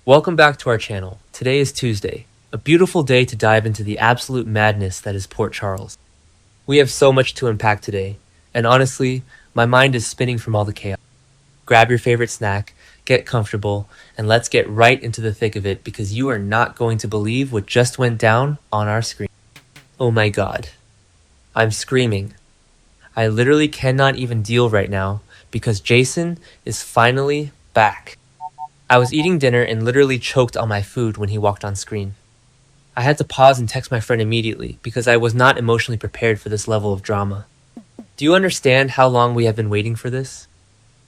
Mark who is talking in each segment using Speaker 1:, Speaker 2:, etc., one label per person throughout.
Speaker 1: Welcome back to our channel. Today is Tuesday, a beautiful day to dive into the absolute madness that is Port Charles. We have so much to unpack today, and honestly, my mind is spinning from all the chaos. Grab your favorite snack, get comfortable, and let's get right into the thick of it because you are not going to believe what just went down on our screen. Oh my god. I'm screaming. I literally cannot even deal right now because Jason is finally back. I was eating dinner and literally choked on my food when he walked on screen. I had to pause and text my friend immediately because I was not emotionally prepared for this level of drama. Do you understand how long we have been waiting for this?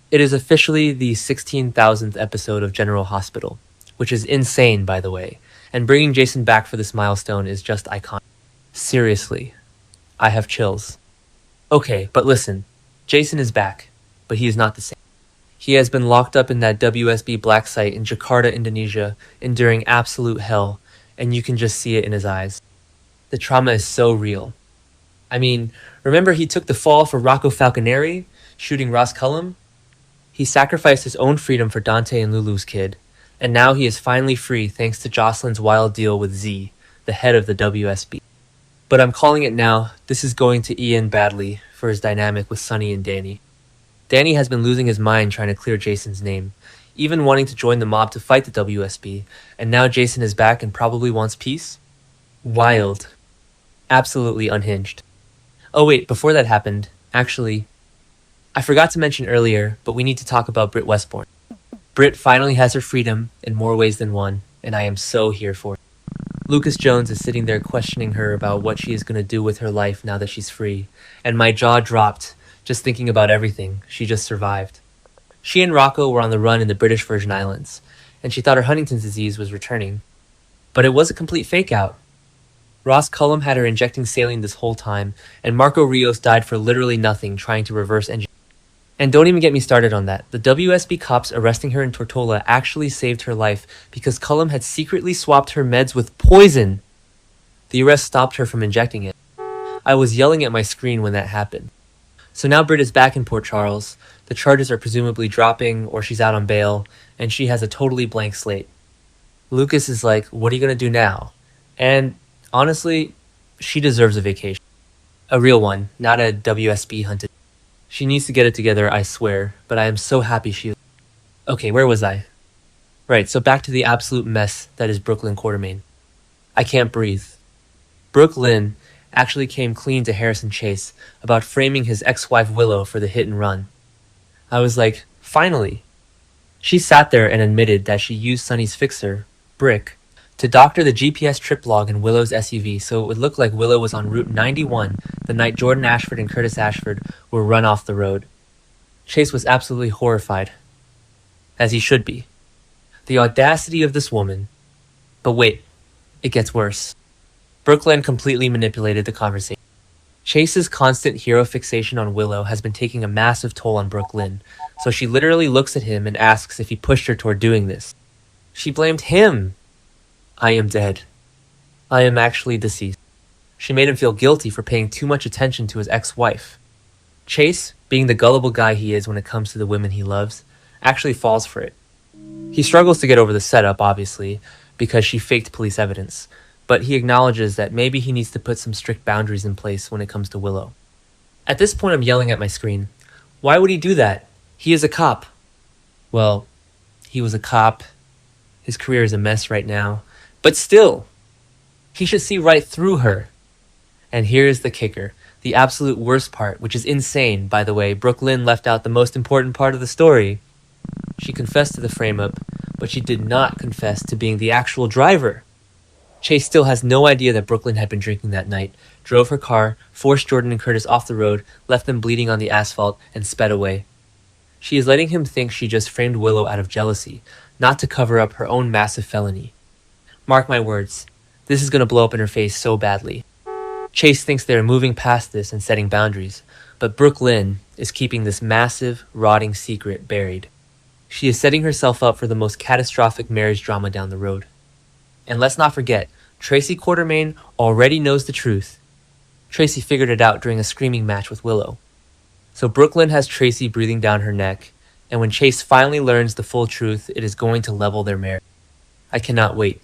Speaker 1: It is officially the 16,000th episode of General Hospital, which is insane, by the way, and bringing Jason back for this milestone is just iconic. Seriously, I have chills. Okay, but listen, Jason is back, but he is not the same. He has been locked up in that WSB black site in Jakarta, Indonesia, enduring absolute hell, and you can just see it in his eyes. The trauma is so real. I mean, remember he took the fall for Rocco Falconeri, shooting Ross Cullum? He sacrificed his own freedom for Dante and Lulu's kid, and now he is finally free thanks to Jocelyn's wild deal with Z, the head of the WSB. But I'm calling it now, this is going to end badly for his dynamic with Sonny and Danny. Danny has been losing his mind trying to clear Jason's name, even wanting to join the mob to fight the WSB, and now Jason is back and probably wants peace? Wild. Absolutely unhinged. Oh wait, before that happened, actually, I forgot to mention earlier, but we need to talk about Britt Westbourne. Britt finally has her freedom in more ways than one, and I am so here for it. Lucas Jones is sitting there questioning her about what she is going to do with her life now that she's free, and my jaw dropped just thinking about everything she just survived. She and Rocco were on the run in the British Virgin Islands, and she thought her Huntington's disease was returning. But it was a complete fake-out. Ross Cullum had her injecting saline this whole time, and Marco Rios died for literally nothing trying to reverse engineer. And don't even get me started on that. The WSB cops arresting her in Tortola actually saved her life because Cullum had secretly swapped her meds with poison. The arrest stopped her from injecting it. I was yelling at my screen when that happened. So now Britt is back in Port Charles, the charges are presumably dropping or she's out on bail, and she has a totally blank slate. Lucas is like, what are you going to do now? And honestly, she deserves a vacation. A real one, not a WSB hunted. She needs to get it together, I swear, but I am so happy she... Okay, where was I? Right, so back to the absolute mess that is Brooklyn Quartermaine. I can't breathe. Brooke Lynn actually came clean to Harrison Chase about framing his ex-wife Willow for the hit and run. I was like, finally. She sat there and admitted that she used Sonny's fixer, Brick, to doctor the GPS trip log in Willow's SUV so it would look like Willow was on Route 91 the night Jordan Ashford and Curtis Ashford were run off the road. Chase was absolutely horrified. As he should be. The audacity of this woman. But wait, it gets worse. Brooke Lynn completely manipulated the conversation. Chase's constant hero fixation on Willow has been taking a massive toll on Brooke Lynn, so she literally looks at him and asks if he pushed her toward doing this. She blamed him. I am dead. I am actually deceased. She made him feel guilty for paying too much attention to his ex-wife. Chase, being the gullible guy he is when it comes to the women he loves, actually falls for it. He struggles to get over the setup, obviously, because she faked police evidence, but he acknowledges that maybe he needs to put some strict boundaries in place when it comes to Willow. At this point, I'm yelling at my screen. Why would he do that? He is a cop. Well, he was a cop. His career is a mess right now. But still, he should see right through her. And here's the kicker. The absolute worst part, which is insane, by the way. Brooke Lynn left out the most important part of the story. She confessed to the frame-up, but she did not confess to being the actual driver. Chase still has no idea that Brooke Lynn had been drinking that night, drove her car, forced Jordan and Curtis off the road, left them bleeding on the asphalt, and sped away. She is letting him think she just framed Willow out of jealousy, not to cover up her own massive felony. Mark my words, this is going to blow up in her face so badly. Chase thinks they are moving past this and setting boundaries, but Brooke Lynn is keeping this massive, rotting secret buried. She is setting herself up for the most catastrophic marriage drama down the road. And let's not forget, Tracy Quartermaine already knows the truth. Tracy figured it out during a screaming match with Willow. So Brooke Lynn has Tracy breathing down her neck, and when Chase finally learns the full truth, it is going to level their marriage. I cannot wait.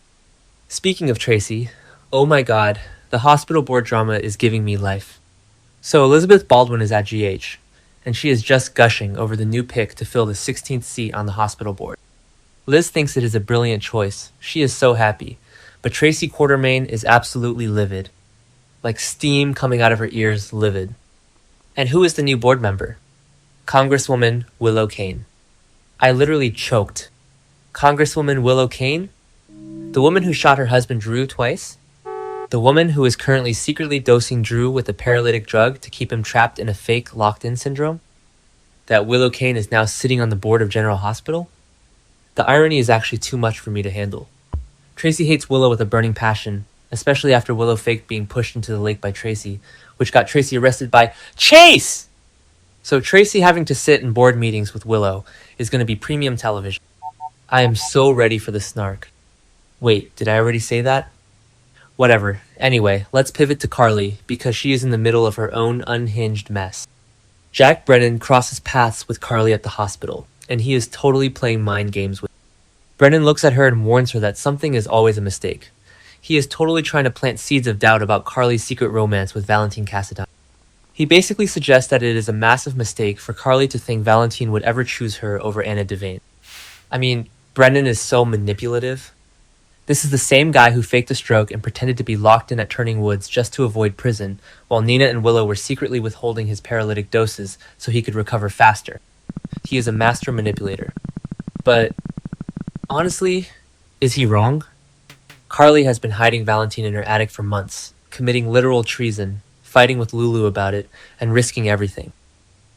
Speaker 1: Speaking of Tracy, oh my god, the hospital board drama is giving me life. So Elizabeth Baldwin is at GH, and she is just gushing over the new pick to fill the 16th seat on the hospital board. Liz thinks it is a brilliant choice. She is so happy. But Tracy Quartermain is absolutely livid. Like steam coming out of her ears, livid. And who is the new board member? Congresswoman Willow Kane. I literally choked. Congresswoman Willow Kane? The woman who shot her husband Drew twice? The woman who is currently secretly dosing Drew with a paralytic drug to keep him trapped in a fake locked-in syndrome? That Willow Kane is now sitting on the board of General Hospital? The irony is actually too much for me to handle. Tracy hates Willow with a burning passion, especially after Willow faked being pushed into the lake by Tracy, which got Tracy arrested by Chase! So Tracy having to sit in board meetings with Willow is going to be premium television. I am so ready for the snark. Wait, did I already say that? Whatever. Anyway, let's pivot to Carly, because she is in the middle of her own unhinged mess. Jack Brennan crosses paths with Carly at the hospital, and he is totally playing mind games with her. Brennan looks at her and warns her that something is always a mistake. He is totally trying to plant seeds of doubt about Carly's secret romance with Valentine Cassadine. He basically suggests that it is a massive mistake for Carly to think Valentine would ever choose her over Anna Devane. I mean, Brennan is so manipulative. This is the same guy who faked a stroke and pretended to be locked in at Turning Woods just to avoid prison, while Nina and Willow were secretly withholding his paralytic doses so he could recover faster. He is a master manipulator. But honestly, is he wrong? Carly has been hiding Valentine in her attic for months, committing literal treason, fighting with Lulu about it, and risking everything.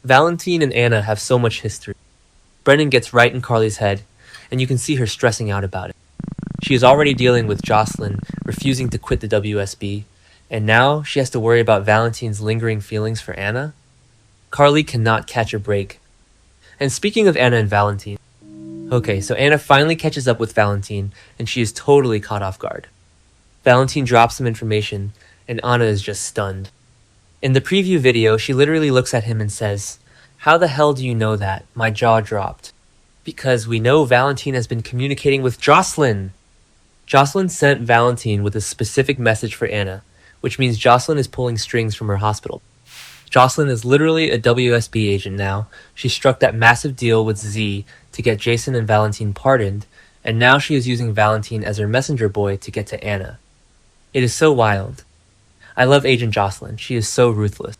Speaker 1: Valentine and Anna have so much history. Brennan gets right in Carly's head, and you can see her stressing out about it. She is already dealing with Jocelyn refusing to quit the WSB, and now she has to worry about Valentine's lingering feelings for Anna. Carly cannot catch a break. And speaking of Anna and Valentine, okay, so Anna finally catches up with Valentine, and she is totally caught off guard. Valentine drops some information, and Anna is just stunned. In the preview video, she literally looks at him and says, "How the hell do you know that?" My jaw dropped. Because we know Valentine has been communicating with Jocelyn. Jocelyn sent Valentine with a specific message for Anna, which means Jocelyn is pulling strings from her hospital. Jocelyn is literally a WSB agent now. She struck that massive deal with Z to get Jason and Valentine pardoned, and now she is using Valentine as her messenger boy to get to Anna. It is so wild. I love Agent Jocelyn. She is so ruthless.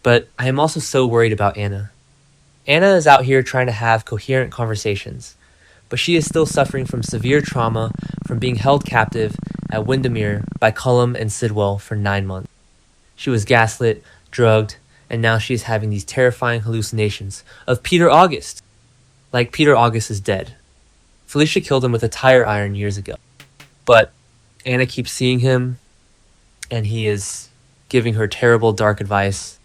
Speaker 1: But I am also so worried about Anna. Anna is out here trying to have coherent conversations, but she is still suffering from severe trauma from being held captive at Windermere by Cullum and Sidwell for 9 months. She was gaslit, drugged, and now she is having these terrifying hallucinations of Peter August. Like Peter August is dead. Felicia killed him with a tire iron years ago. But Anna keeps seeing him, and he is giving her terrible, dark advice.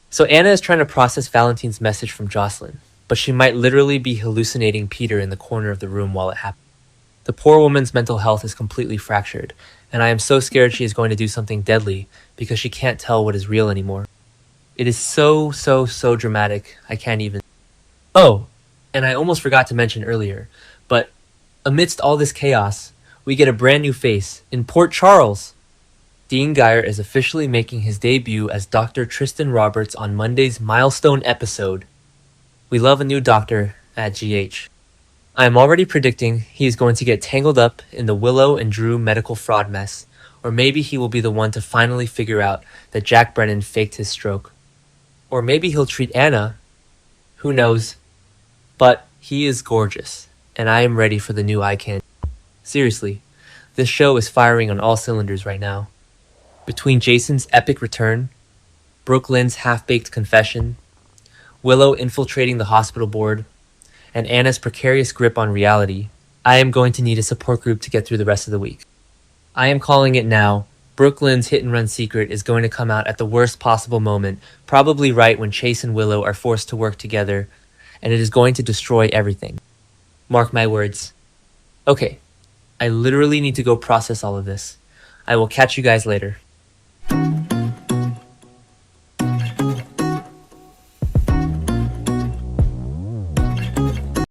Speaker 1: So Anna is trying to process Valentine's message from Jocelyn, but she might literally be hallucinating Peter in the corner of the room while it happens. The poor woman's mental health is completely fractured, and I am so scared she is going to do something deadly because she can't tell what is real anymore. It is so dramatic, I can't even... Oh, and I almost forgot to mention earlier, but amidst all this chaos, we get a brand new face in Port Charles. Dean Geyer is officially making his debut as Dr. Tristan Roberts on Monday's milestone episode. We love a new doctor at GH. I am already predicting he is going to get tangled up in the Willow and Drew medical fraud mess, or maybe he will be the one to finally figure out that Jack Brennan faked his stroke. Or maybe he'll treat Anna. Who knows? But he is gorgeous, and I am ready for the new eye candy. Seriously, this show is firing on all cylinders right now. Between Jason's epic return, Brooke Lynn's half-baked confession, Willow infiltrating the hospital board, and Anna's precarious grip on reality, I am going to need a support group to get through the rest of the week. I am calling it now. Brooke Lynn's hit-and-run secret is going to come out at the worst possible moment, probably right when Chase and Willow are forced to work together, and it is going to destroy everything. Mark my words. Okay, I literally need to go process all of this. I will catch you guys later.